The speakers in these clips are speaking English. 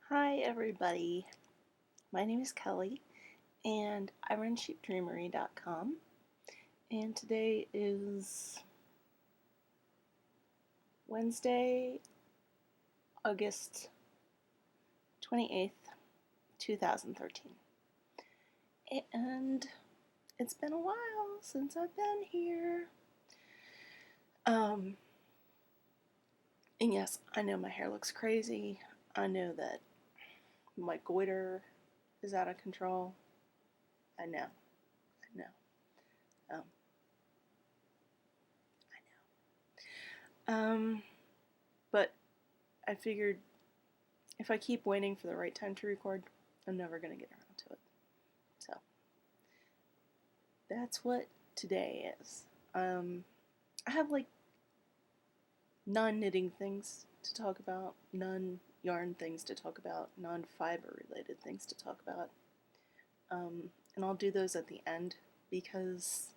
Hi everybody, my name is Kelly and I run Dreamery.com, and today is Wednesday, August 28th, 2013. And it's been a while since I've been here. Um, and yes, I know my hair looks crazy. I know that my goiter is out of control. I know. I know. Um, I know. But I figured if I keep waiting for the right time to record, I'm never going to get around to it. So that's what today is. I have like non-knitting things to talk about, non-yarn things to talk about, non-fiber related things to talk about. And I'll do those at the end because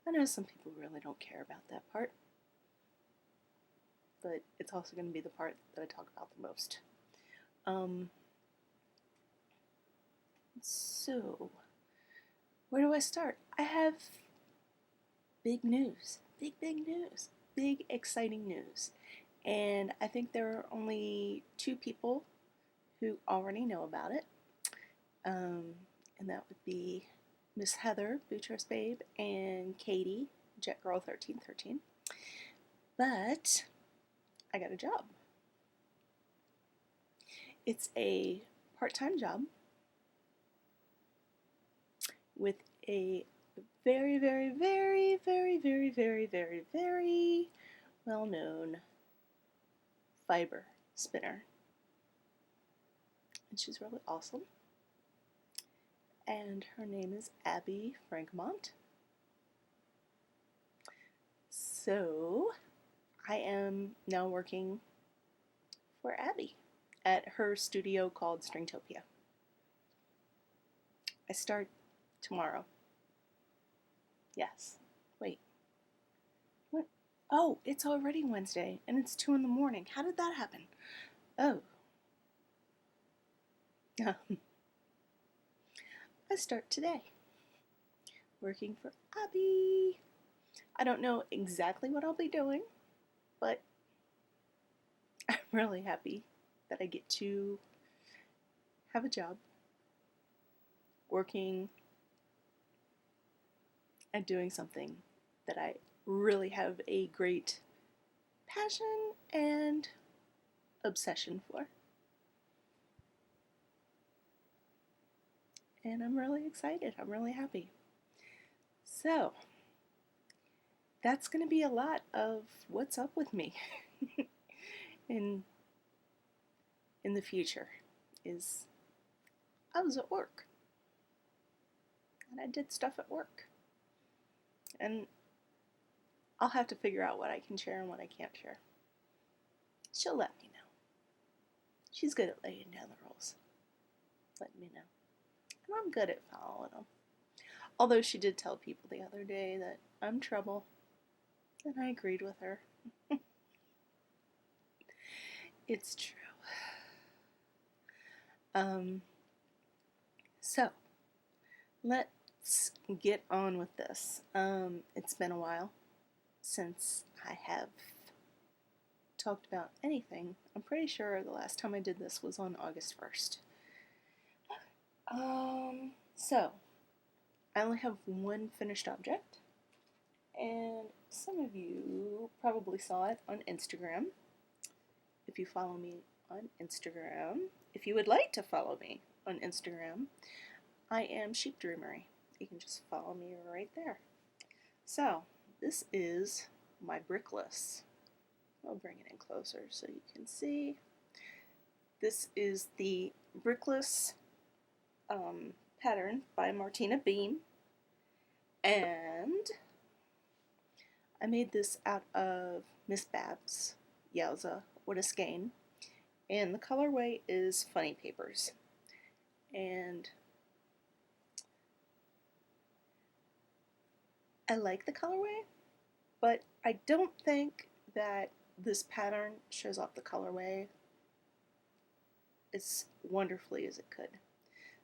I know some people really don't care about that part. But it's also going to be the part that I talk about the most. So, where do I start? I have big news. Big news. Big, exciting news. And I think there are only two people who already know about it. And that would be Miss Heather, Boutros Babe, and Katie, Jet Girl 1313. But I got a job. It's a part-time job with a very, very, very, very, very, very, very, very well-known fiber spinner. And she's really awesome. And her name is Abby Frankmont. So I am now working for Abby at her studio called Stringtopia. I start tomorrow. Yes. Wait. What? Oh, it's already Wednesday and it's 2 in the morning. How did that happen? Oh. I start today. Working for Abby. I don't know exactly what I'll be doing, but I'm really happy that I get to have a job working and doing something that I really have a great passion and obsession for. And I'm really excited. I'm really happy. So, that's going to be a lot of what's up with me in the future. Is I was at work and I did stuff at work. And I'll have to figure out what I can share and what I can't share. She'll let me know. She's good at laying down the rules. Letting me know. And I'm good at following them. Although she did tell people the other day that I'm trouble. And I agreed with her. It's true. So, let's get on with this. It's been a while since I have talked about anything. I'm pretty sure the last time I did this was on August 1st. So, I only have one finished object, and some of you probably saw it on Instagram. If you follow me on Instagram, if you would like to follow me on Instagram, I am Dreamery. You can just follow me right there. So, this is my brickless. I'll bring it in closer so you can see. This is the brickless pattern by Martina Beam, and I made this out of Miss Babs' Yowza What a Skein, and the colorway is Funny Papers. And I like the colorway, but I don't think that this pattern shows off the colorway as wonderfully as it could.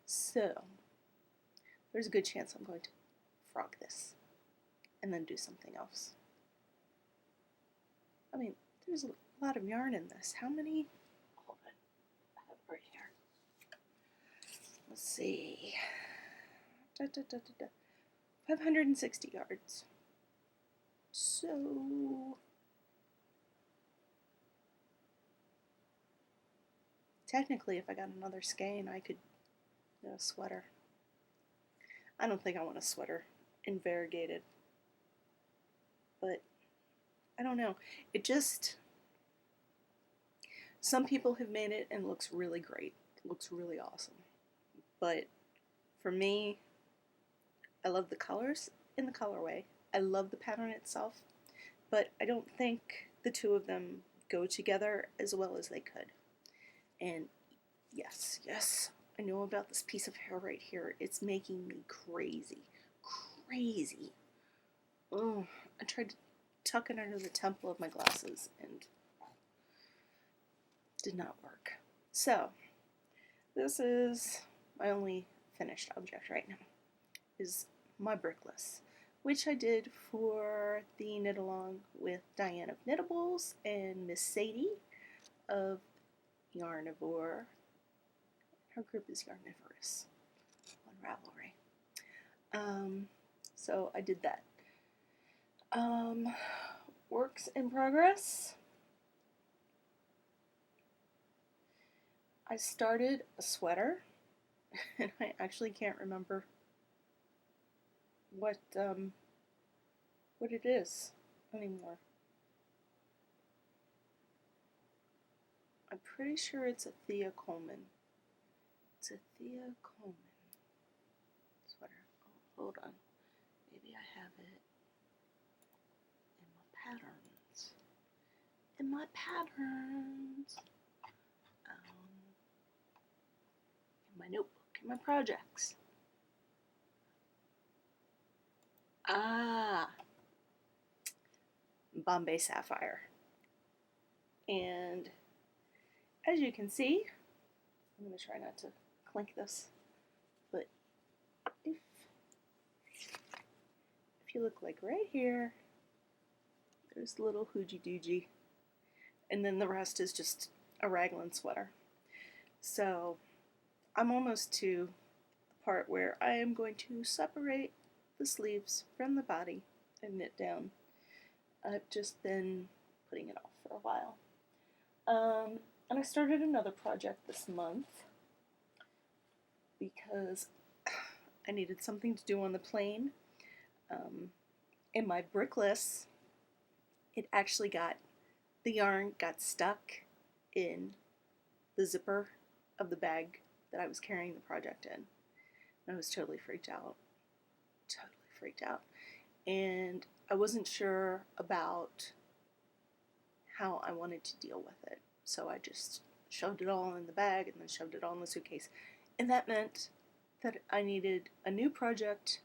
So there's a good chance I'm going to frog this and then do something else. I mean, there's a lot of yarn in this. How many? Hold on. I have it right here. Let's see. 560 yards. So technically, if I got another skein, I could do a sweater. I don't think I want a sweater in variegated, but I don't know. It just, some people have made it and it looks really great. It looks really awesome. But for me, I love the colors in the colorway. I love the pattern itself, but I don't think the two of them go together as well as they could. And yes, I know about this piece of hair right here. It's making me crazy. Crazy. Oh, I tried to tuck it under the temple of my glasses and did not work. So, this is my only finished object right now, is my brickless, which I did for the knit along with Diane of Knittables and Miss Sadie of Yarnivore. Her group is Yarnivorous on Ravelry. So I did that. Works in progress. I started a sweater, and I actually can't remember what it is anymore. I'm pretty sure it's a Thea Coleman. It's a Thea Coleman sweater. Oh, hold on. Maybe I have it in my patterns. In my patterns. In my notebook, in my projects. Ah, Bombay Sapphire. And as you can see, I'm going to try not to clink this, but if you look like right here, there's the little hoogie doogie, and then the rest is just a raglan sweater. So I'm almost to the part where I am going to separate the sleeves from the body and knit down. I've just been putting it off for a while. And I started another project this month because I needed something to do on the plane. In my brickless, it actually the yarn got stuck in the zipper of the bag that I was carrying the project in. And I was totally freaked out. And I wasn't sure about how I wanted to deal with it. So I just shoved it all in the bag and then shoved it all in the suitcase. And that meant that I needed a new project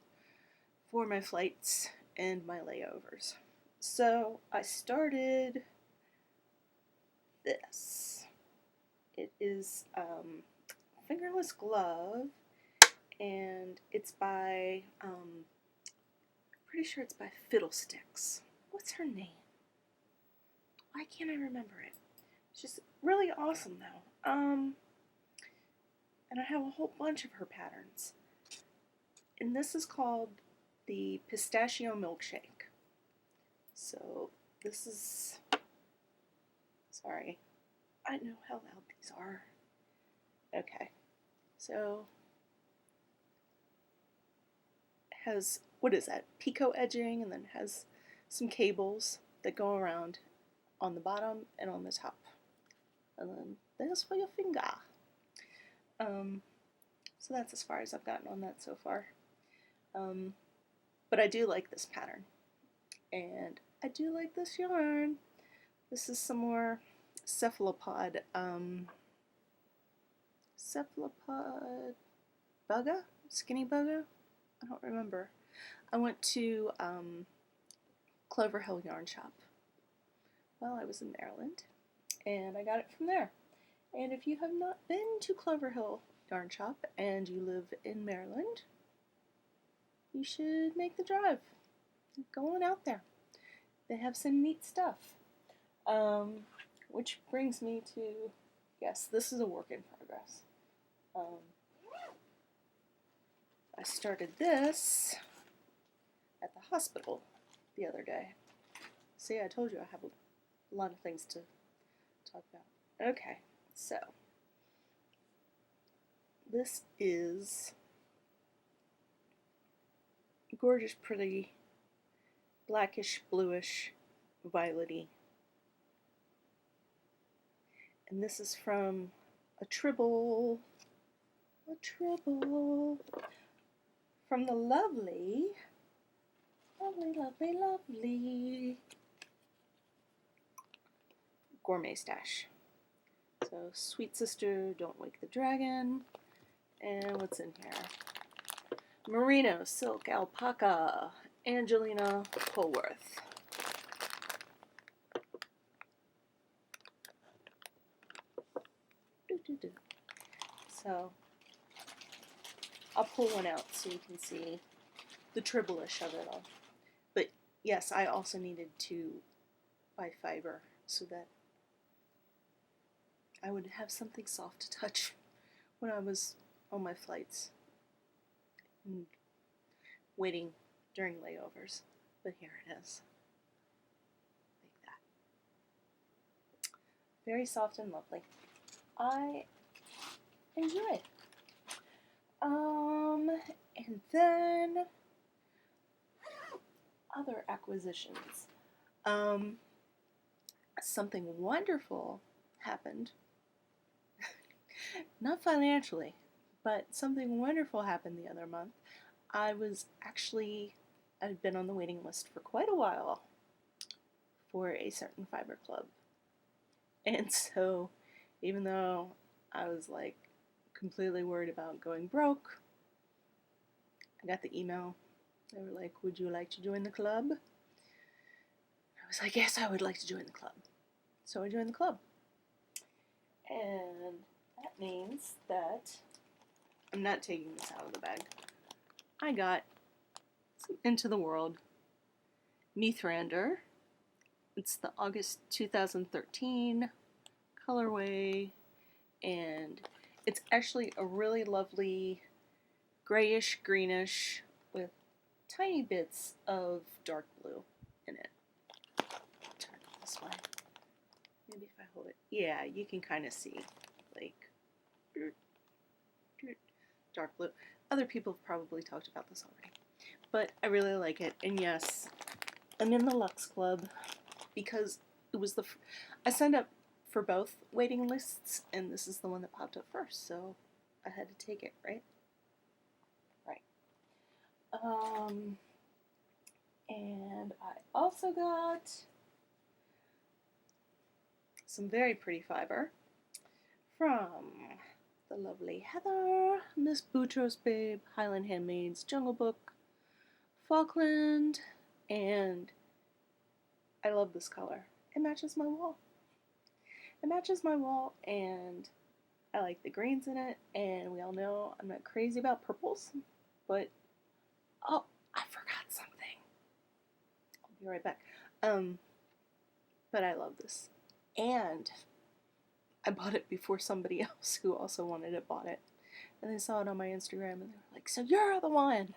for my flights and my layovers. So I started this. It is fingerless glove, and it's by, pretty sure it's by Fiddlesticks. What's her name? Why can't I remember it? She's really awesome though. And I have a whole bunch of her patterns. And this is called the Pistachio Milkshake. So this is, sorry, I know how loud these are. Okay, so it has, what is that, picot edging, and then has some cables that go around on the bottom and on the top. And then there's for your finger. So that's as far as I've gotten on that so far. But I do like this pattern. And I do like this yarn. This is some more cephalopod, bugga? Skinny bugga? I don't remember. I went to Clover Hill Yarn Shop while I was in Maryland, and I got it from there. And if you have not been to Clover Hill Yarn Shop and you live in Maryland, you should make the drive. Go on out there. They have some neat stuff. Which brings me to, yes, this is a work in progress. I started this at the hospital the other day. See, I told you I have a lot of things to talk about. Okay, so this is gorgeous, pretty, blackish, bluish, violety. And this is from a tribble from the lovely Gourmet Stash. So, Sweet Sister, Don't Wake the Dragon. And what's in here? Merino, Silk, Alpaca, Angelina Polworth. So, I'll pull one out so you can see the tribble-ish of it all. But yes, I also needed to buy fiber so that I would have something soft to touch when I was on my flights and waiting during layovers. But here it is. Like that. Very soft and lovely. I enjoy it. And then other acquisitions. Something wonderful happened. Not financially, but something wonderful happened the other month. I'd been on the waiting list for quite a while for a certain fiber club. And so, even though I was like completely worried about going broke, I got the email. They were like, would you like to join the club? I was like, yes, I would like to join the club. So I joined the club. And that means that I'm not taking this out of the bag. I got some Into the World Neathrander. It's the August 2013 colorway, and it's actually a really lovely grayish greenish with tiny bits of dark blue in it. Turn it this way. Maybe if I hold it. Yeah, you can kind of see like dark blue. Other people have probably talked about this already, but I really like it. And yes, I'm in the Luxe Club because it was I signed up for both waiting lists, and this is the one that popped up first, so I had to take it, right? Right. And I also got some very pretty fiber from the lovely Heather, Miss Boutros Babe, Highland Handmaids, Jungle Book, Falkland, and I love this color. It matches my wall. It matches my wall, and I like the greens in it, and we all know I'm not crazy about purples, but oh, I forgot something. I'll be right back. But I love this. And I bought it before somebody else who also wanted it bought it. And they saw it on my Instagram, and they were like, so you're the one.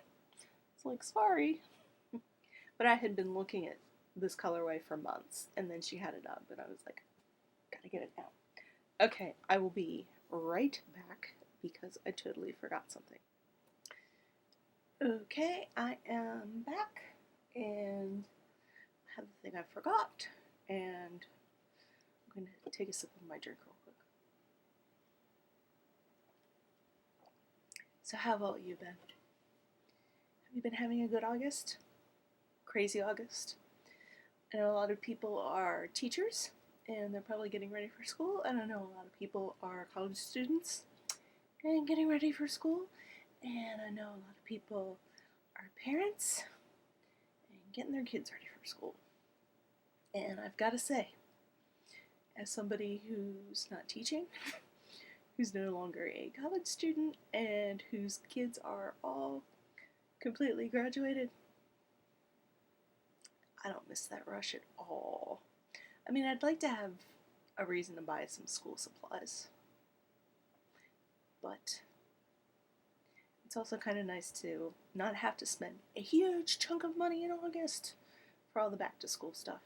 It's like, sorry. But I had been looking at this colorway for months, and then she had it up, and I was like, gotta get it now. Okay, I will be right back because I totally forgot something. Okay, I am back, and I have the thing I forgot, and I'm going to take a sip of my drink real quick. So how have you been? Have you been having a good August? Crazy August? I know a lot of people are teachers, and they're probably getting ready for school, and I know a lot of people are college students and getting ready for school, and I know a lot of people are parents and getting their kids ready for school. And I've got to say, as somebody who's not teaching, who's no longer a college student, and whose kids are all completely graduated, I don't miss that rush at all. I mean, I'd like to have a reason to buy some school supplies, but it's also kind of nice to not have to spend a huge chunk of money in August for all the back to school stuff.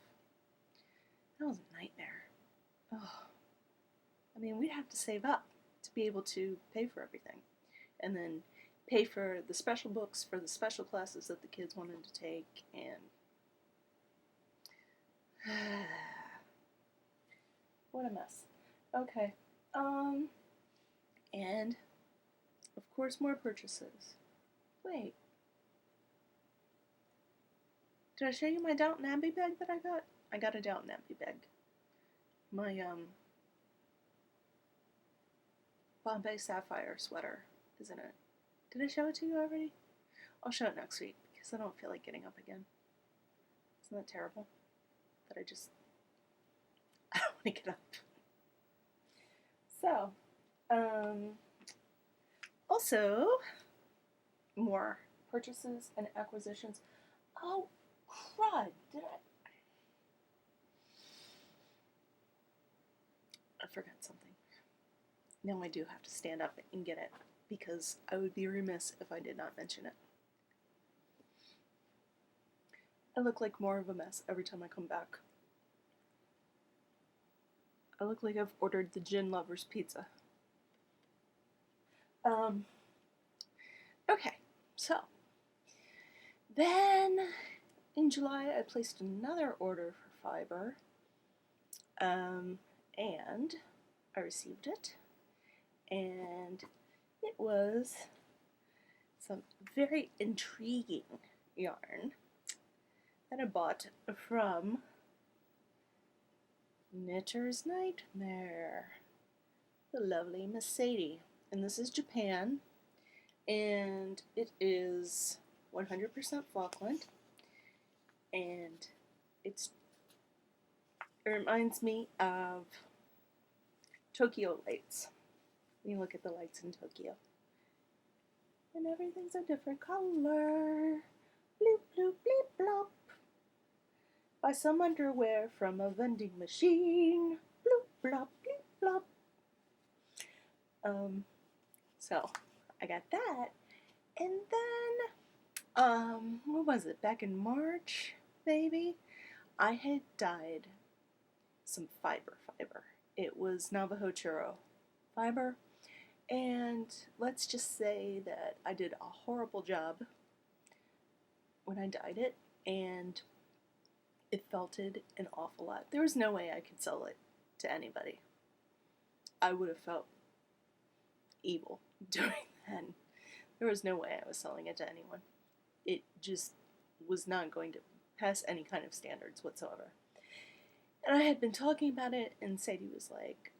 That was a nightmare. Oh, I mean, we'd have to save up to be able to pay for everything, and then pay for the special books for the special classes that the kids wanted to take, and what a mess. Okay, and of course more purchases. Wait, did I show you my Downton Abbey bag that I got? I got a Downton Abbey bag. My Bombay Sapphire sweater is in it. Did I show it to you already? I'll show it next week because I don't feel like getting up again. Isn't that terrible? That I don't want to get up. So, also, more purchases and acquisitions. Oh, crud! I forgot something. Now I do have to stand up and get it, because I would be remiss if I did not mention it. I look like more of a mess every time I come back. I look like I've ordered the Gin Lovers pizza. Okay, so then in July I placed another order for fiber, and I received it, and it was some very intriguing yarn that I bought from Knitter's Nightmare, the lovely Miss Sadie. And this is Japan, and it is 100% Falkland, and it reminds me of Tokyo lights. You look at the lights in Tokyo, and everything's a different color. Bloop, bloop, bleep, blop. Buy some underwear from a vending machine. Bloop, blop, bleep, blop. So I got that, and then, what was it? Back in March, maybe, I had dyed some fiber. It was Navajo churro fiber, and let's just say that I did a horrible job when I dyed it, and it felted an awful lot. There was no way I could sell it to anybody. I would have felt evil doing that. There was no way I was selling it to anyone. It just was not going to pass any kind of standards whatsoever. And I had been talking about it, and Sadie was like,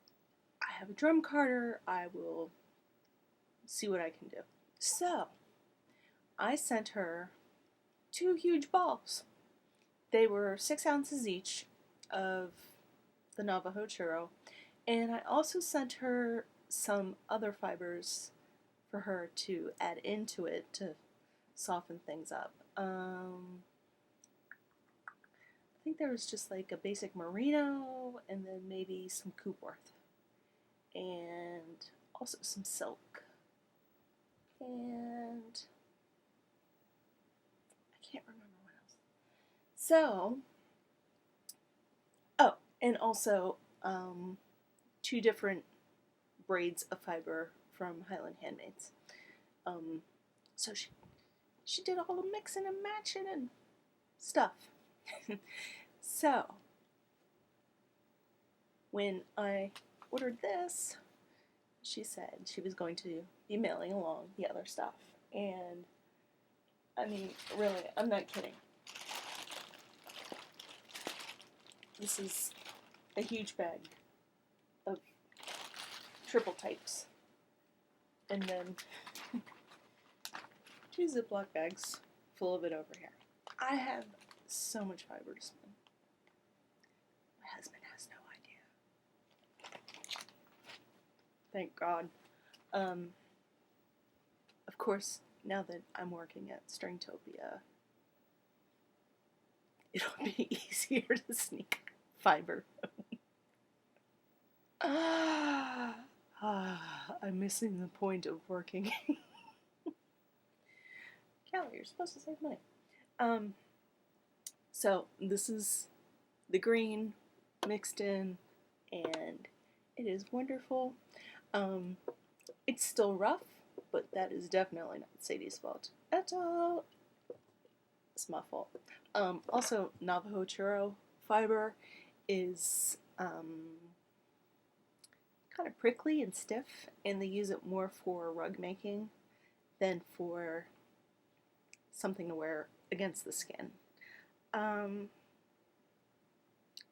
I have a drum carder, I will see what I can do. So, I sent her 2 huge balls. They were 6 ounces each of the Navajo churro, and I also sent her some other fibers for her to add into it to soften things up. I think there was just like a basic merino, and then maybe some Coopworth, and also some silk, and I can't remember what else. So, oh, and also 2 different braids of fiber from Highland Handmaids. So she did all the mixing and matching and stuff. So, when I ordered this, she said she was going to be mailing along the other stuff. And, I mean, really, I'm not kidding. This is a huge bag of triple types. And then 2 Ziploc bags full of it over here. I have so much fiber to spend. My husband has no idea. Thank God. Um, of course, now that I'm working at Stringtopia, it'll be easier to sneak fiber. I'm missing the point of working. Callie, you're supposed to save money. So this is the green mixed in, and it is wonderful. It's still rough, but that is definitely not Sadie's fault at all. It's my fault. Also, Navajo churro fiber is kind of prickly and stiff, and they use it more for rug making than for something to wear against the skin.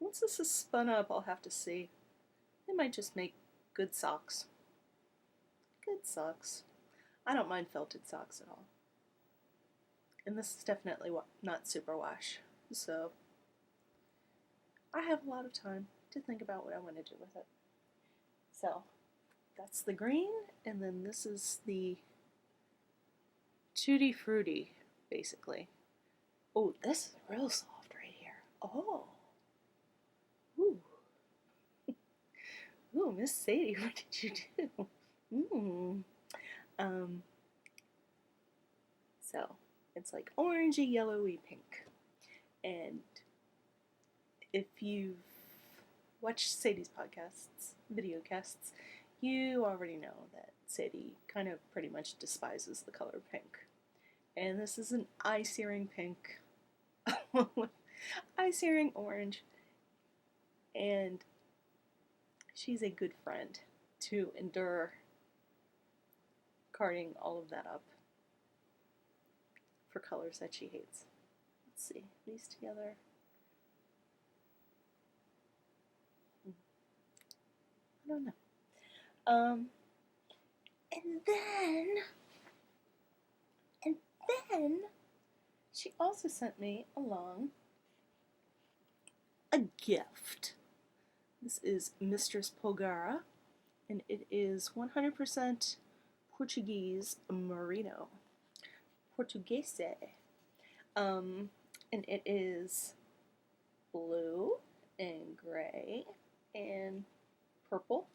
Once this is spun up, I'll have to see. They might just make good socks. Good socks. I don't mind felted socks at all. And this is definitely not super wash, so I have a lot of time to think about what I want to do with it. So that's the green, and then this is the Tutti Frutti, basically. Oh, this is real soft right here. Oh. Ooh. Ooh, Miss Sadie, what did you do? So it's like orangey, yellowy, pink. And if you've watched Sadie's podcasts, videocasts, you already know that Sadie kind of pretty much despises the color pink. And this is an eye-searing pink, eye-searing orange, and she's a good friend to endure carding all of that up for colors that she hates. Let's see, these together. I don't know. And then she also sent me along a gift. This is Mistress Polgara, and it is 100% Portuguese Merino. Portuguese. And it is blue and gray and purple.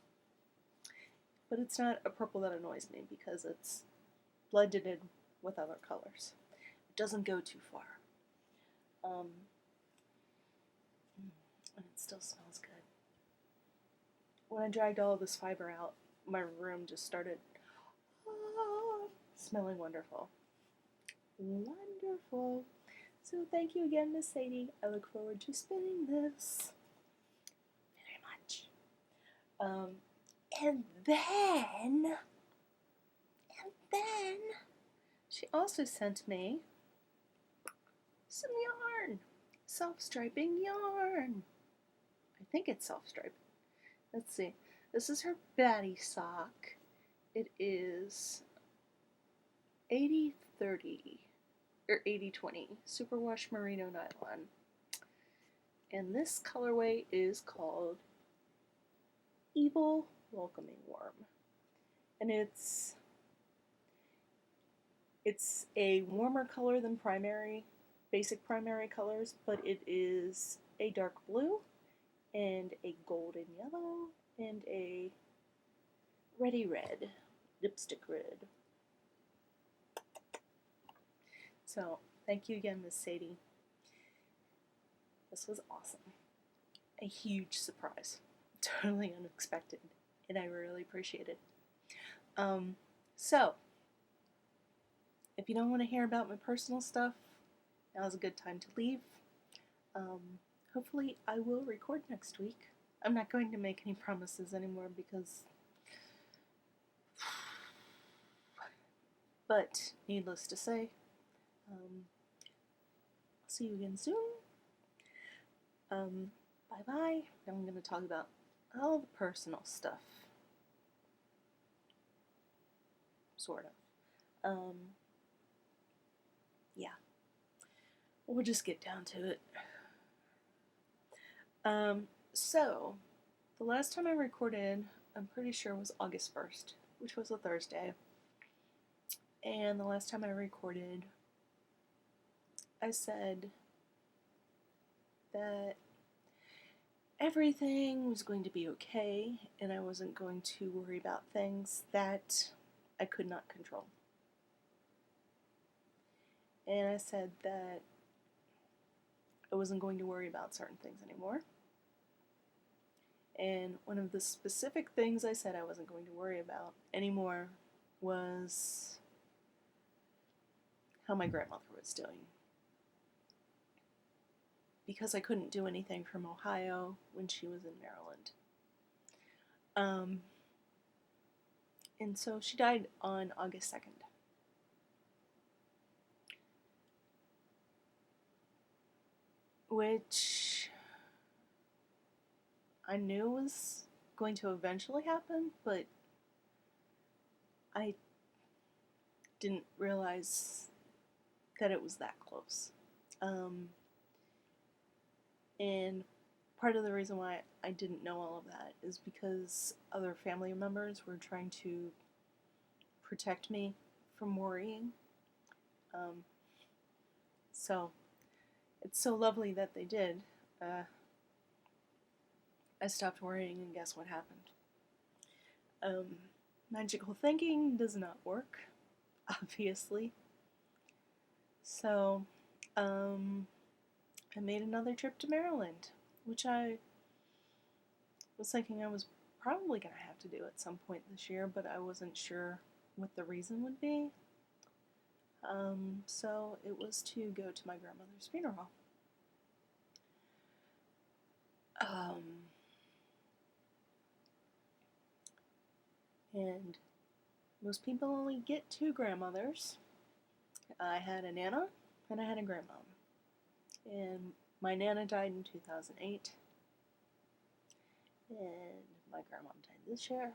But it's not a purple that annoys me because it's blended in with other colors. It doesn't go too far. And it still smells good. When I dragged all of this fiber out, my room just started smelling wonderful. Wonderful. So thank you again, Miss Sadie. I look forward to spinning this very much. And then she also sent me some yarn. Self-striping yarn. I think it's self-striping. Let's see. This is her baddie sock. It is 80/30 or 80/20 superwash merino nylon. And this colorway is called Evil Welcoming Worm. And it's a warmer color than basic primary colors, but it is a dark blue and a golden yellow and a reddy red, lipstick red. So thank you again, Miss Sadie. This was awesome. A huge surprise. Totally unexpected, and I really appreciate it. So, if you don't want to hear about my personal stuff, now's a good time to leave. Hopefully I will record next week. I'm not going to make any promises anymore because... But, needless to say, I'll see you again soon. Bye-bye. Now I'm going to talk about all the personal stuff. Sort of. Yeah. We'll just get down to it. So, the last time I recorded, I'm pretty sure was August 1st, which was a Thursday. And the last time I recorded, I said that everything was going to be okay and I wasn't going to worry about things that I could not control. And I said that I wasn't going to worry about certain things anymore. And one of the specific things I said I wasn't going to worry about anymore was how my grandmother was doing. Because I couldn't do anything from Ohio when she was in Maryland. And so she died on August 2nd. Which I knew was going to eventually happen, but I didn't realize that it was that close. And part of the reason why I didn't know all of that is because other family members were trying to protect me from worrying. So it's so lovely that they did. I stopped worrying, and guess what happened? Magical thinking does not work, obviously. So, I made another trip to Maryland, which I was thinking I was probably going to have to do at some point this year, but I wasn't sure what the reason would be. So it was to go to my grandmother's funeral. And most people only get two grandmothers. I had a Nana and I had a grandmom. And my Nana died in 2008. And my grandmom died this year.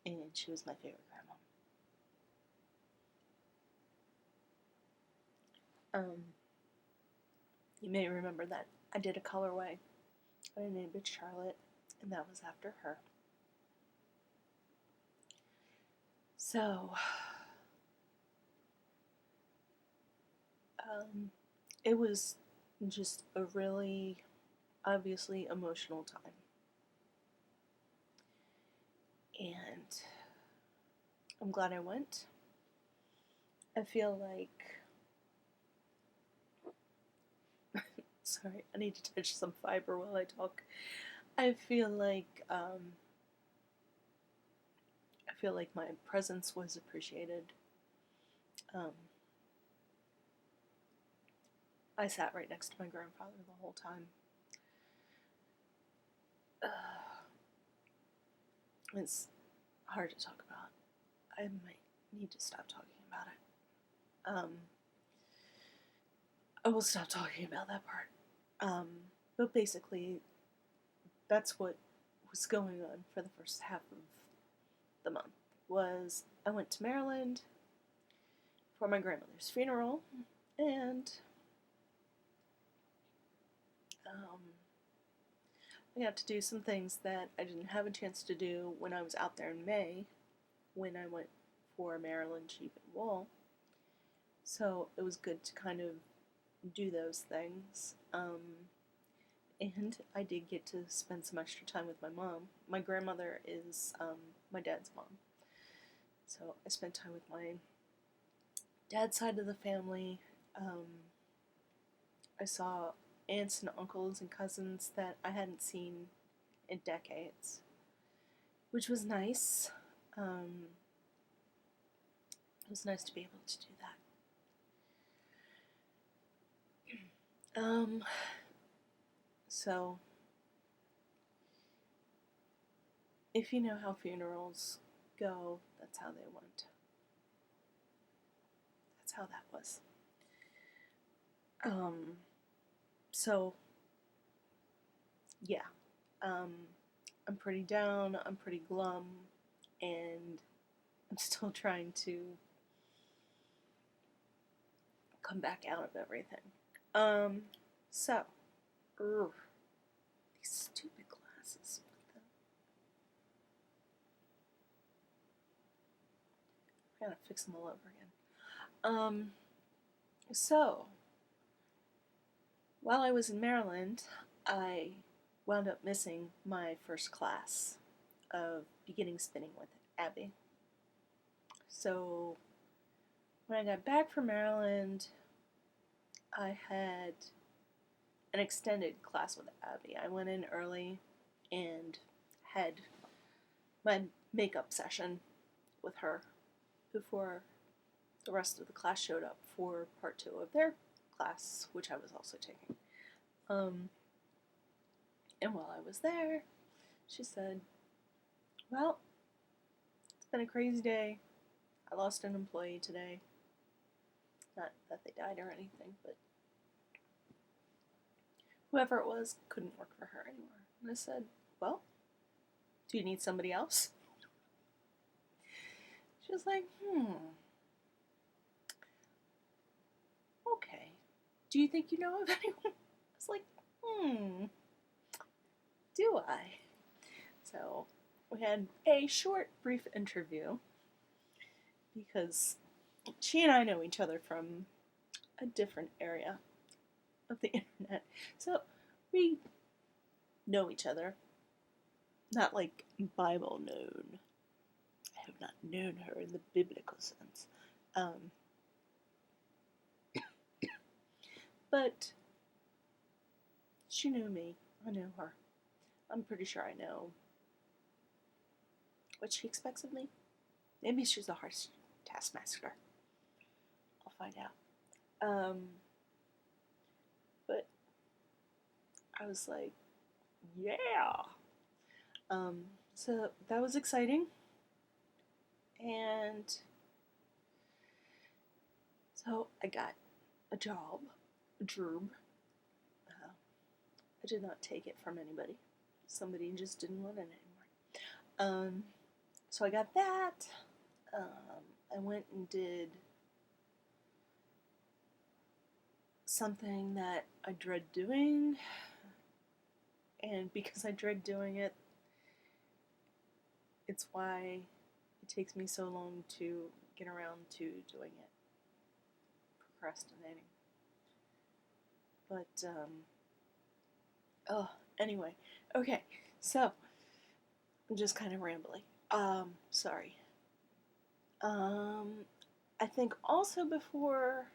And she was my favorite grandmom. You may remember that I did a colorway. I named it Charlotte, and that was after her. So, it was just a really, obviously emotional time. And I'm glad I went. I feel like... Sorry, I need to touch some fiber while I talk. I feel like my presence was appreciated. I sat right next to my grandfather the whole time. It's hard to talk about. I might need to stop talking about it. I will stop talking about that part. But basically, that's what was going on for the first half of the month. Was I went to Maryland for my grandmother's funeral, and I got to do some things that I didn't have a chance to do when I was out there in May, when I went for Maryland Sheep and Wool. So it was good to kind of do those things. And I did get to spend some extra time with my mom. My grandmother is my dad's mom. So I spent time with my dad's side of the family. I saw aunts and uncles and cousins that I hadn't seen in decades, which was nice. It was nice to be able to do that. So, if you know how funerals go, that's how they went. That's how that was. So, yeah. I'm pretty down, I'm pretty glum, and I'm still trying to come back out of everything. So, these stupid glasses. gotta fix them all over again. So, while I was in Maryland, I wound up missing my first class of beginning spinning with Abby. So, when I got back from Maryland, I had an extended class with Abby. I went in early and had my makeup session with her before the rest of the class showed up for part 2 of their class, which I was also taking. And while I was there, she said, well, it's been a crazy day. I lost an employee today. Not that they died or anything, but whoever it was couldn't work for her anymore. And I said, well, do you need somebody else? She was like, okay. Do you think you know of anyone? I was like, do I? So we had a short, brief interview because she and I know each other from a different area of the internet. So we know each other. Not like Bible known. I have not known her in the biblical sense. But she knew me. I know her. I'm pretty sure I know what she expects of me. Maybe she's a harsh taskmaster. I'll find out. But I was like, yeah. So that was exciting. And so I got a job, a job. I did not take it from anybody. Somebody just didn't want it anymore. So I got that. I went and did something that I dread doing. And because I dread doing it, it's why it takes me so long to get around to doing it. Procrastinating. But, anyway. Okay, so, I'm just kind of rambling. Sorry. I think also before,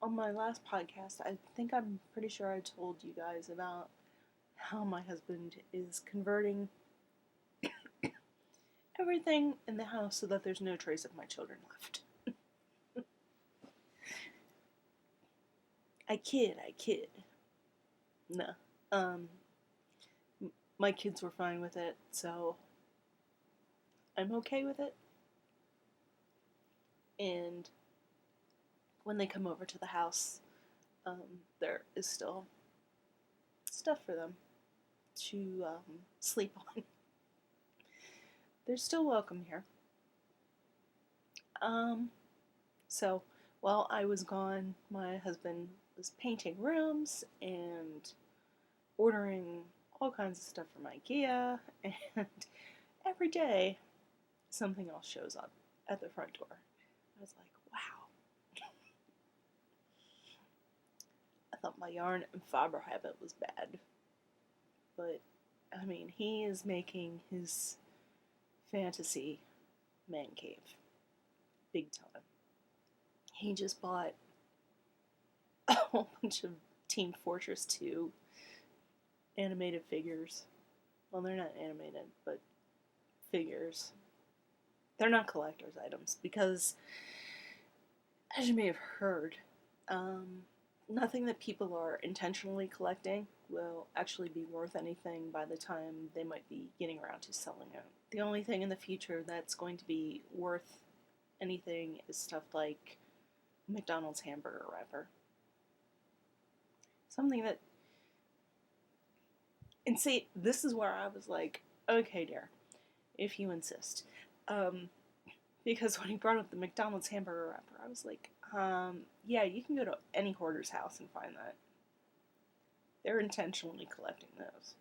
on my last podcast, I'm pretty sure I told you guys about how my husband is converting everything in the house so that there's no trace of my children left. I kid. No. My kids were fine with it, so I'm okay with it. And when they come over to the house, there is still stuff for them to sleep on. They're still welcome here. So while I was gone, my husband was painting rooms and ordering all kinds of stuff from IKEA, and every day something else shows up at the front door. I was like, wow. I thought my yarn and fiber habit was bad. But, I mean, he is making his fantasy man cave. Big time. He just bought a whole bunch of Team Fortress 2 animated figures. Well, they're not animated, but figures. They're not collector's items because, as you may have heard, nothing that people are intentionally collecting will actually be worth anything by the time they might be getting around to selling it. The only thing in the future that's going to be worth anything is stuff like McDonald's hamburger wrapper. Something that... And see, this is where I was like, okay, dear, if you insist. Because when he brought up the McDonald's hamburger wrapper, I was like, yeah, you can go to any hoarder's house and find that. They're intentionally collecting those.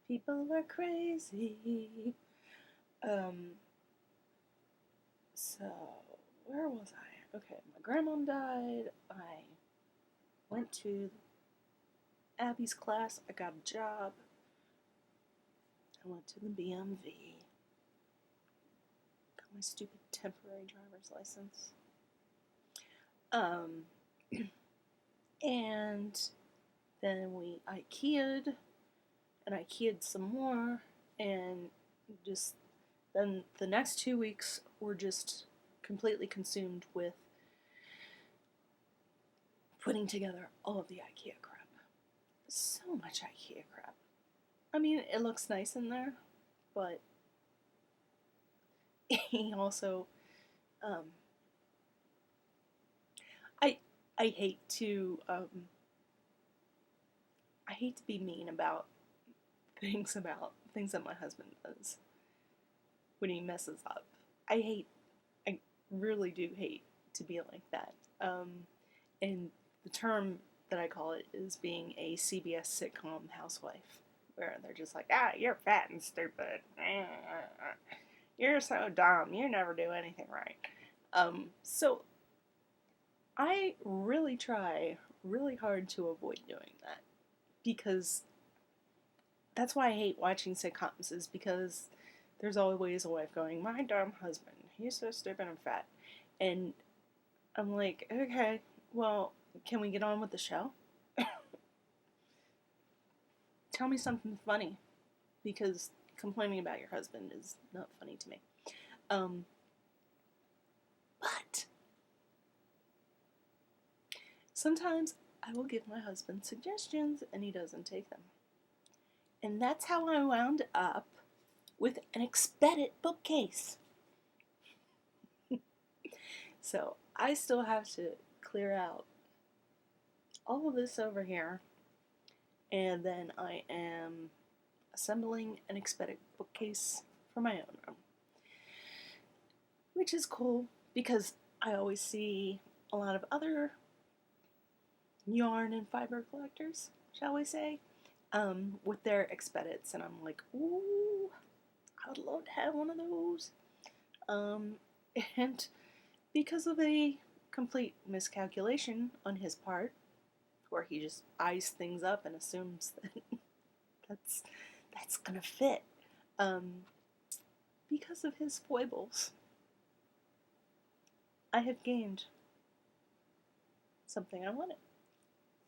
People are crazy. Um, so, where was I? Okay, my grandmom died. I went to Abby's class. I got a job. I went to the BMV. Got my stupid temporary driver's license. And then we IKEA'd, and IKEA'd some more, and just then the next 2 weeks were just completely consumed with putting together all of the IKEA crap. So much IKEA crap. I mean, it looks nice in there, but he also, I hate to, I hate to be mean about things that my husband does when he messes up. I really do hate to be like that. And the term that I call it is being a CBS sitcom housewife, where they're just like, you're fat and stupid. You're so dumb. You never do anything right. So I really try really hard to avoid doing that, because that's why I hate watching sitcoms, is because there's always a wife going, my dumb husband, he's so stupid and fat. And I'm like, okay, well, can we get on with the show? Tell me something funny, because complaining about your husband is not funny to me. But sometimes I will give my husband suggestions and he doesn't take them. And that's how I wound up with an Expedit bookcase. So I still have to clear out all of this over here, and then I am assembling an Expedit bookcase for my own room, which is cool because I always see a lot of other yarn and fiber collectors, shall we say, with their Expedits, and I'm like, ooh, I would love to have one of those. And because of a complete miscalculation on his part, where he just eyes things up and assumes that that's gonna fit, because of his foibles, I have gained something I wanted.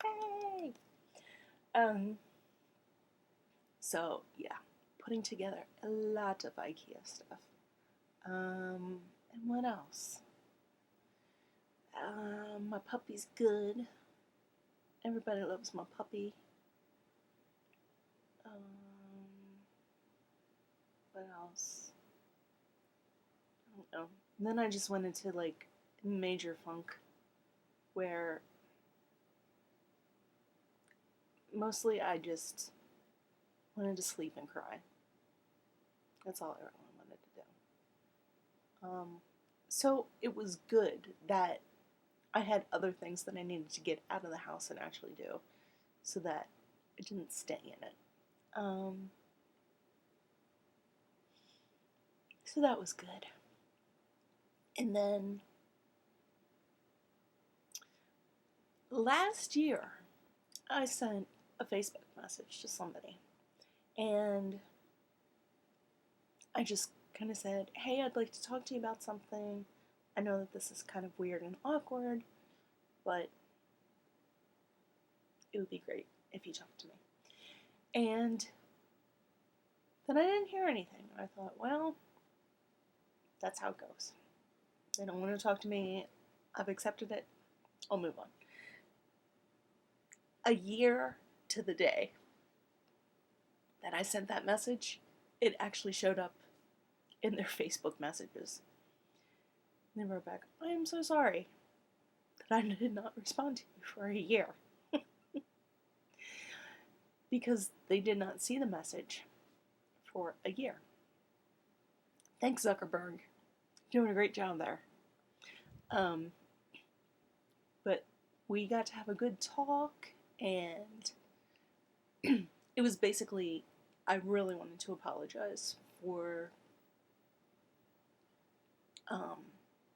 Hey! So yeah, putting together a lot of IKEA stuff. And what else? My puppy's good. Everybody loves my puppy. What else? I don't know. And then I just went into like major funk, where mostly I just wanted to sleep and cry. That's all I really wanted to do. So it was good that I had other things that I needed to get out of the house and actually do, so that I didn't stay in it. So that was good. And then last year, I sent a Facebook message to somebody, and I just kind of said, hey, I'd like to talk to you about something. I know that this is kind of weird and awkward, but it would be great if you talked to me. And then I didn't hear anything. I thought, well, that's how it goes. They don't want to talk to me. I've accepted it. I'll move on. A year to the day that I sent that message, it actually showed up in their Facebook messages. And they wrote back, I am so sorry that I did not respond to you for a year. Because they did not see the message for a year. Thanks, Zuckerberg. You're doing a great job there. But we got to have a good talk, and it was basically, I really wanted to apologize for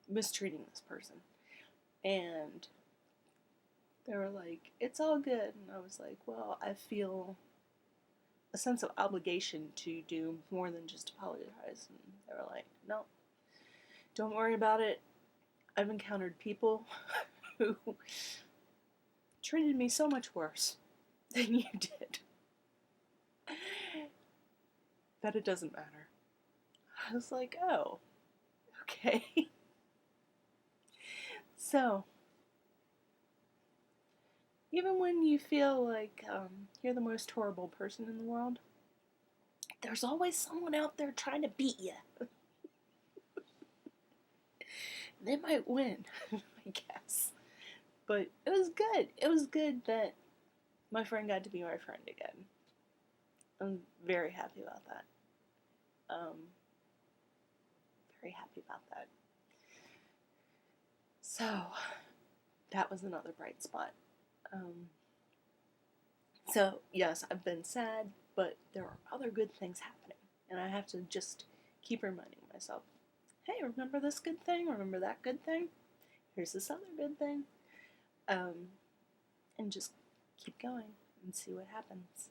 mistreating this person. And they were like, it's all good. And I was like, well, I feel a sense of obligation to do more than just apologize. And they were like, no, don't worry about it. I've encountered people who treated me so much worse than you did that it doesn't matter. I was like, oh, okay. So, even when you feel like you're the most horrible person in the world, there's always someone out there trying to beat you. They might win, I guess. But it was good. It was good that my friend got to be my friend again. I'm very happy about that. Very happy about that. So, that was another bright spot. So, yes, I've been sad, but there are other good things happening. And I have to just keep reminding myself, hey, remember this good thing? Remember that good thing? Here's this other good thing. And just keep going and see what happens.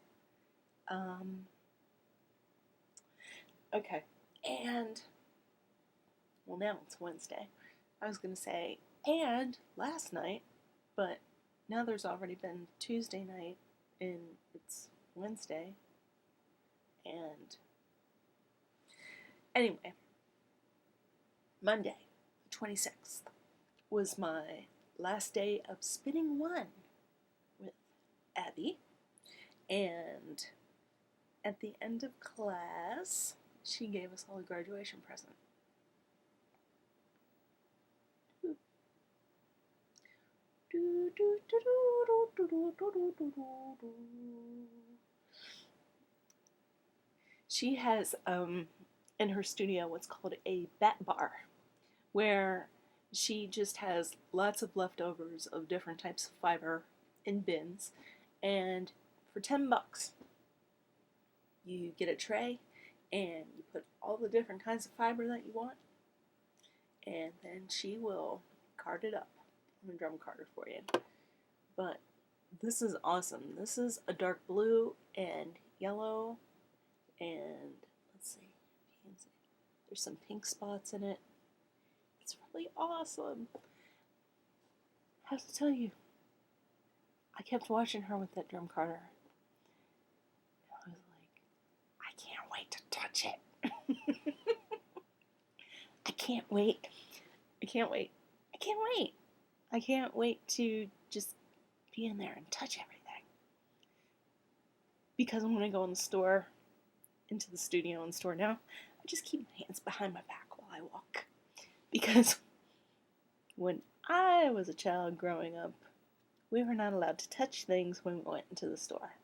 Okay. And, well, now it's Wednesday. I was going to say, and last night, but now there's already been Tuesday night, and it's Wednesday. And anyway, Monday, the 26th, was my last day of spinning one with Abby. And at the end of class, she gave us all a graduation present. She has in her studio what's called a bat bar, where she just has lots of leftovers of different types of fiber in bins, and for $10 you get a tray and you put all the different kinds of fiber that you want, and then she will card it up on a drum carder for you. But this is awesome. This is a dark blue and yellow, and let's see, there's some pink spots in it. It's really awesome. I have to tell you, I kept watching her with that drum carder. I was like, I can't wait to touch it. I can't wait. I can't wait. I can't wait. I can't wait to just be in there and touch everything. Because when I go in the store, into the studio and store now, I just keep my hands behind my back while I walk. Because when I was a child growing up, we were not allowed to touch things when we went into the store.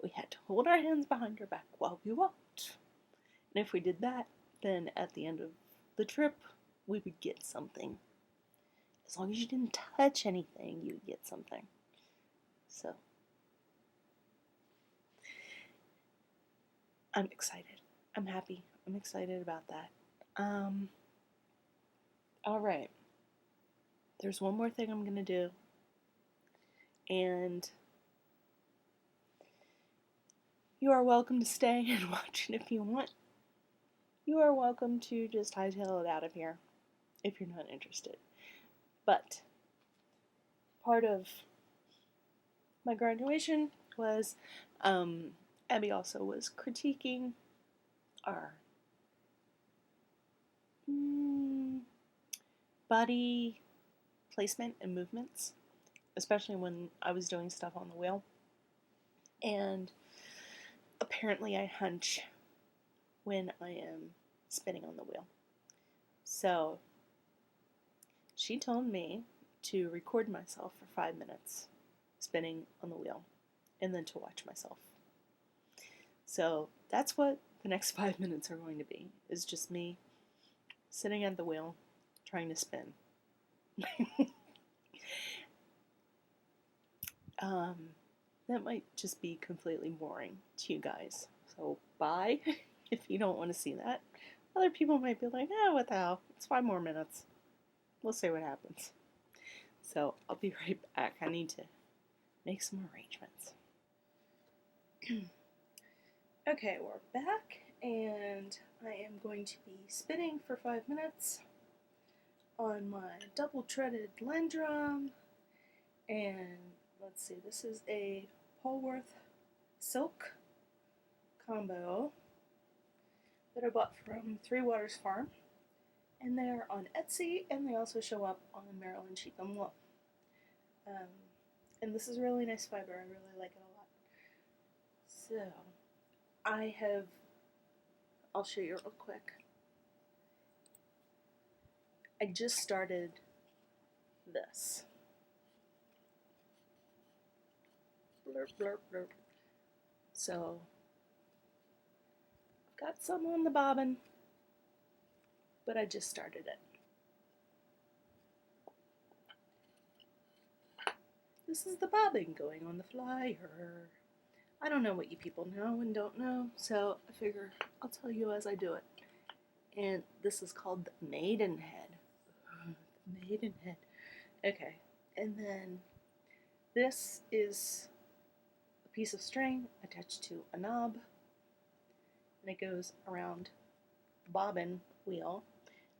We had to hold our hands behind our back while we walked. And if we did that, then at the end of the trip, we would get something. As long as you didn't touch anything, you would get something. So, I'm excited. I'm happy. I'm excited about that. Alright. There's one more thing I'm going to do. And you are welcome to stay and watch it if you want. You are welcome to just hightail it out of here if you're not interested. But part of my graduation was Abby also was critiquing our body placement and movements, especially when I was doing stuff on the wheel. And apparently I hunch when I am spinning on the wheel. So she told me to record myself for 5 minutes spinning on the wheel and then to watch myself. So that's what the next 5 minutes are going to be, is just me sitting at the wheel trying to spin. That might just be completely boring to you guys. So bye if you don't want to see that, Other people might be like, what the hell? It's 5 more minutes. We'll see what happens. So I'll be right back. I need to make some arrangements. Okay, we're back, and I am going to be spinning for 5 minutes on my double-treaded blend drum. And let's see, this is a Polworth silk combo that I bought from Three Waters Farm, and they're on Etsy, and they also show up on Maryland Sheep and Wool. And this is really nice fiber. I really like it a lot. So I'll show you real quick. I just started this. Blurp, blurp, blurp. So I've got some on the bobbin, but I just started it. This is the bobbin going on the flyer. I don't know what you people know and don't know, so I figure I'll tell you as I do it. And this is called the Maidenhead. Maidenhead. Okay, and then this is a piece of string attached to a knob, and it goes around the bobbin wheel.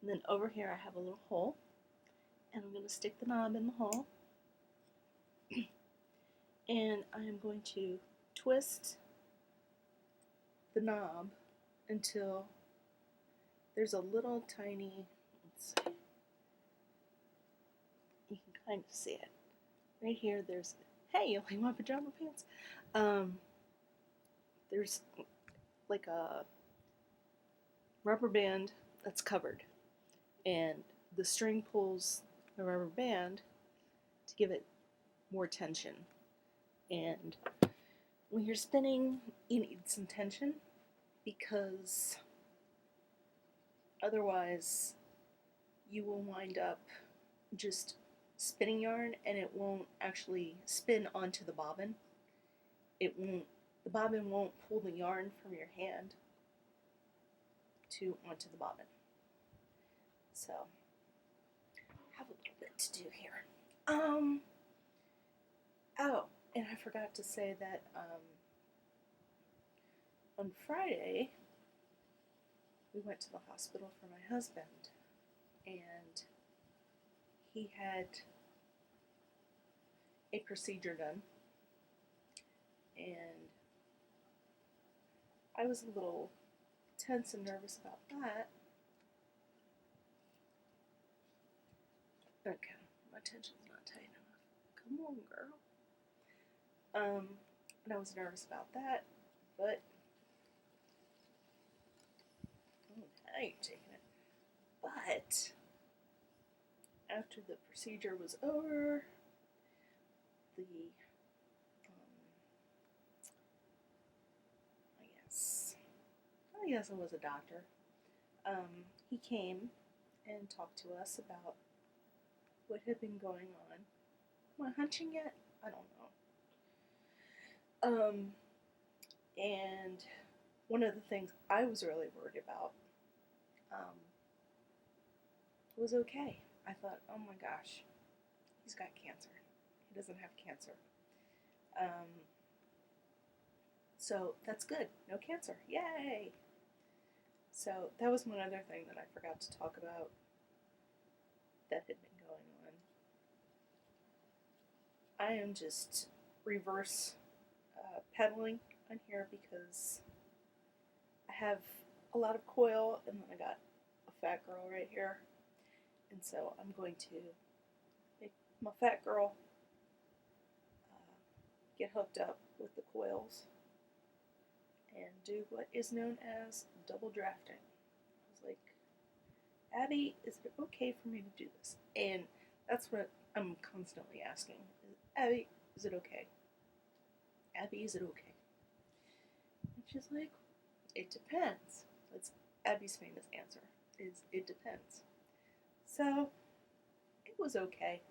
And then over here I have a little hole, and I'm going to stick the knob in the hole, and I am going to twist the knob until there's a little tiny, let's see, you can kind of see it. Right here there's, hey, you like my pajama pants? There's like a rubber band that's covered, and the string pulls the rubber band to give it more tension. And when you're spinning, you need some tension, because otherwise you will wind up just spinning yarn and it won't actually spin onto the bobbin. The bobbin won't pull the yarn from your hand onto the bobbin. So I have a little bit to do here. Oh, and I forgot to say that on Friday we went to the hospital for my husband, and he had a procedure done, and I was a little tense and nervous about that. Okay, my tension's not tight enough. Come on, girl. And I was nervous about that, but now you're taking it. But after the procedure was over, I guess it was a doctor. He came and talked to us about what had been going on. Am I hunching yet? I don't know. And one of the things I was really worried about was okay. I thought, oh my gosh, he's got cancer. He doesn't have cancer. So that's good. No cancer. Yay! So that was one other thing that I forgot to talk about that had been going on. I am just reverse pedaling on here because I have a lot of coil, and then I got a fat girl right here. And so I'm going to make my fat girl get hooked up with the coils and do what is known as double drafting. I was like, Abby, is it okay for me to do this? And that's what I'm constantly asking. Abby, is it okay? Abby, is it okay? And she's like, it depends. That's Abby's famous answer, is it depends. So, it was okay.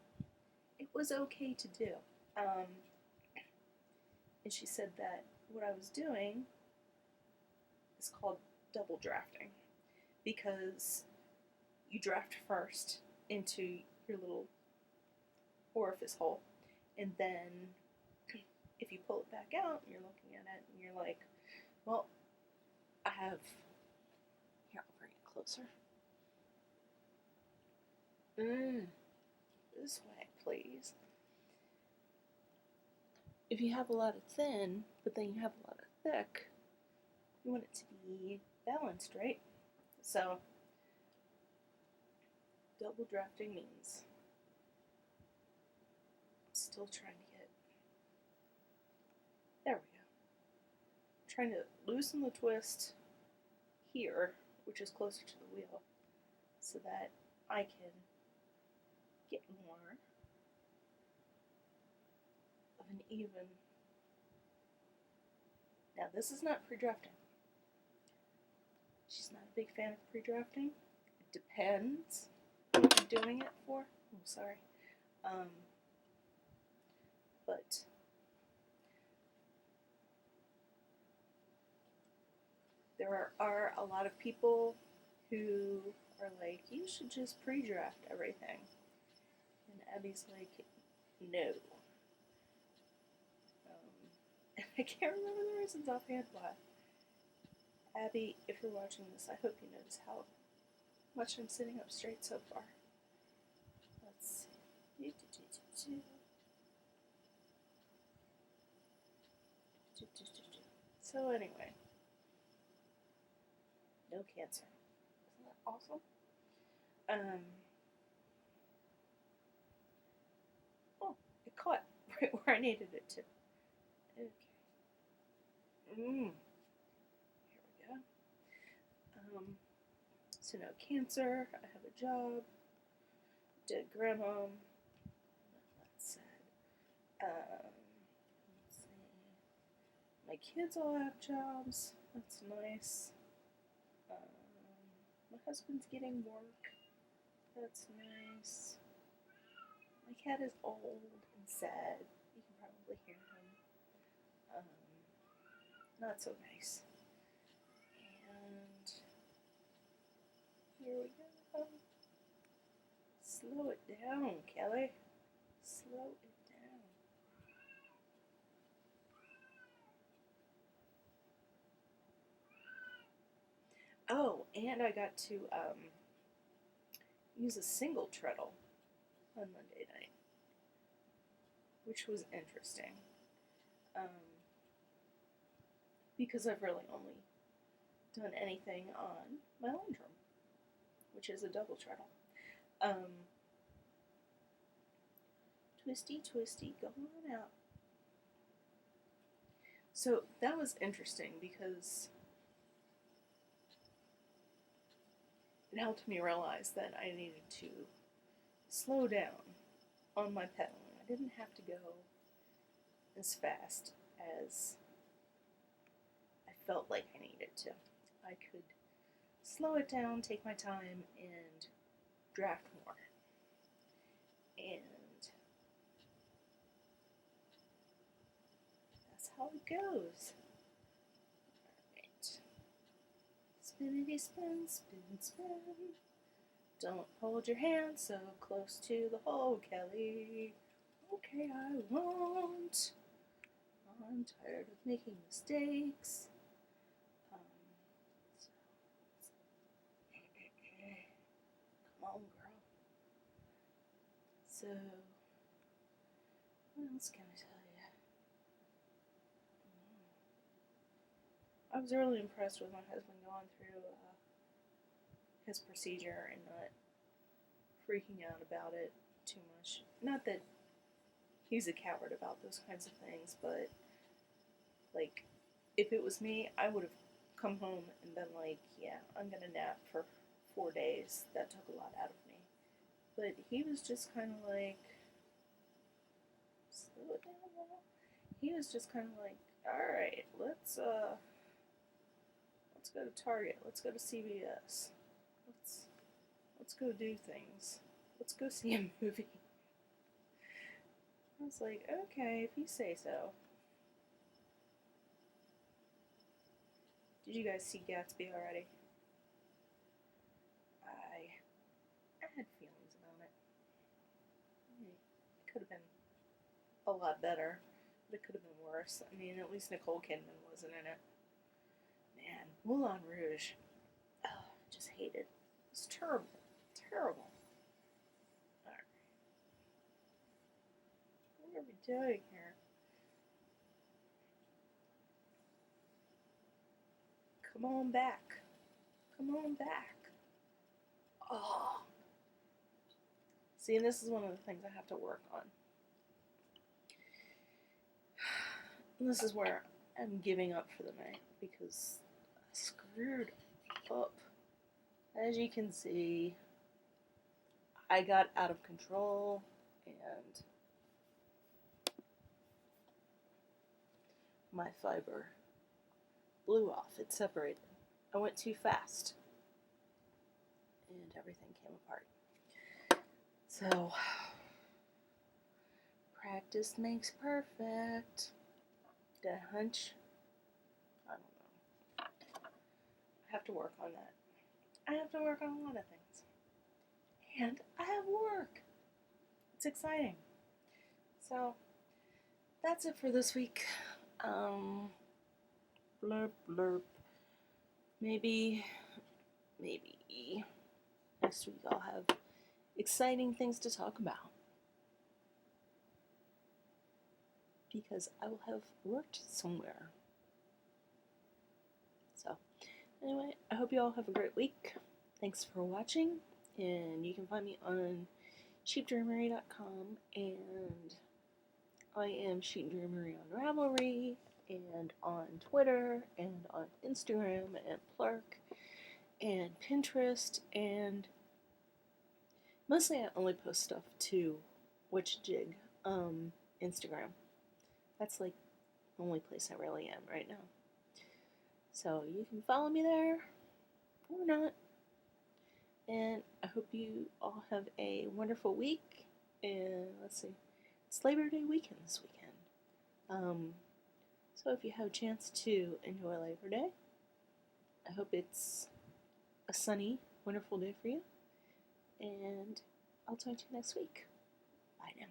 It was okay to do. And she said that what I was doing is called double drafting. because you draft first into your little orifice hole, and then if you pull it back out, you're looking at it and you're like, well, I have, here, I'll bring it closer. This way, please. If you have a lot of thin, but then you have a lot of thick, you want it to be balanced, right? So, double drafting means I'm still trying to get, there we go. I'm trying to loosen the twist here, which is closer to the wheel, so that I can get more of an even. Now, this is not pre-drafting. She's not a big fan of pre-drafting. It depends what you're doing it for. Oh, sorry. But there are a lot of people who are like, you should just pre-draft everything. And Abby's like, no. And I can't remember the reasons offhand why. Abby, if you're watching this, I hope you notice how much I'm sitting up straight so far. Let's see. So anyway, no cancer. Isn't that awesome? Oh, it caught right where I needed it to. Okay. Here we go. So no cancer. I have a job. Dead grandma. That's sad. Let's see. My kids all have jobs. That's nice. My husband's getting work. That's nice. My cat is old and sad. You can probably hear him. Not so nice. And here we go. Slow it down, Kelly. Slow it down. Oh, and I got to use a single treadle on Monday night, which was interesting. Because I've really only done anything on my Landrum, which is a double treadle. Twisty, twisty, go on out. So that was interesting because it helped me realize that I needed to slow down on my pedaling. I didn't have to go as fast as I felt like I needed to. I could slow it down, take my time, and draft more. And that's how it goes. Alright. Spinity spin, spin, spin. Don't hold your hand so close to the hole, Kelly. Okay, I won't. I'm tired of making mistakes. Come on, girl. So, what else can I tell you? I was really impressed with my husband going through his procedure and not freaking out about it too much. Not that he's a coward about those kinds of things, but like, if it was me, I would have come home and been like, yeah, I'm gonna nap for 4 days. That took a lot out of me. But he was just kind of like, slow it down a little. He was just kind of like, alright, let's go to Target, let's go to CVS, let's go do things, let's go see a movie. I was like, okay, if you say so. Did you guys see Gatsby already? had feelings about it. It could have been a lot better, but it could have been worse. I mean, at least Nicole Kidman wasn't in it. Man, Moulin Rouge. Oh, I just hate it. It's terrible. Terrible. Alright. What are we doing here? Come on back. Come on back. Oh. See, and this is one of the things I have to work on. And this is where I'm giving up for the night because I screwed up. As you can see, I got out of control and my fiber blew off. It separated. I went too fast and everything came apart. So, practice makes perfect. Did I hunch? I don't know. I have to work on that. I have to work on a lot of things. And I have work. It's exciting. So, that's it for this week. Blurp, blurp. Maybe next week I'll have exciting things to talk about. Because I will have worked somewhere. So, anyway, I hope you all have a great week. Thanks for watching, and you can find me on sheepdreamery.com, and I am Sheep Dreamery on Ravelry, and on Twitter, and on Instagram, and Plurk, and Pinterest, and mostly I only post stuff to WitchJig, Instagram. That's like the only place I really am right now. So you can follow me there or not. And I hope you all have a wonderful week. And let's see, it's Labor Day weekend this weekend. So if you have a chance to enjoy Labor Day, I hope it's a sunny, wonderful day for you. And I'll talk to you next week. Bye now.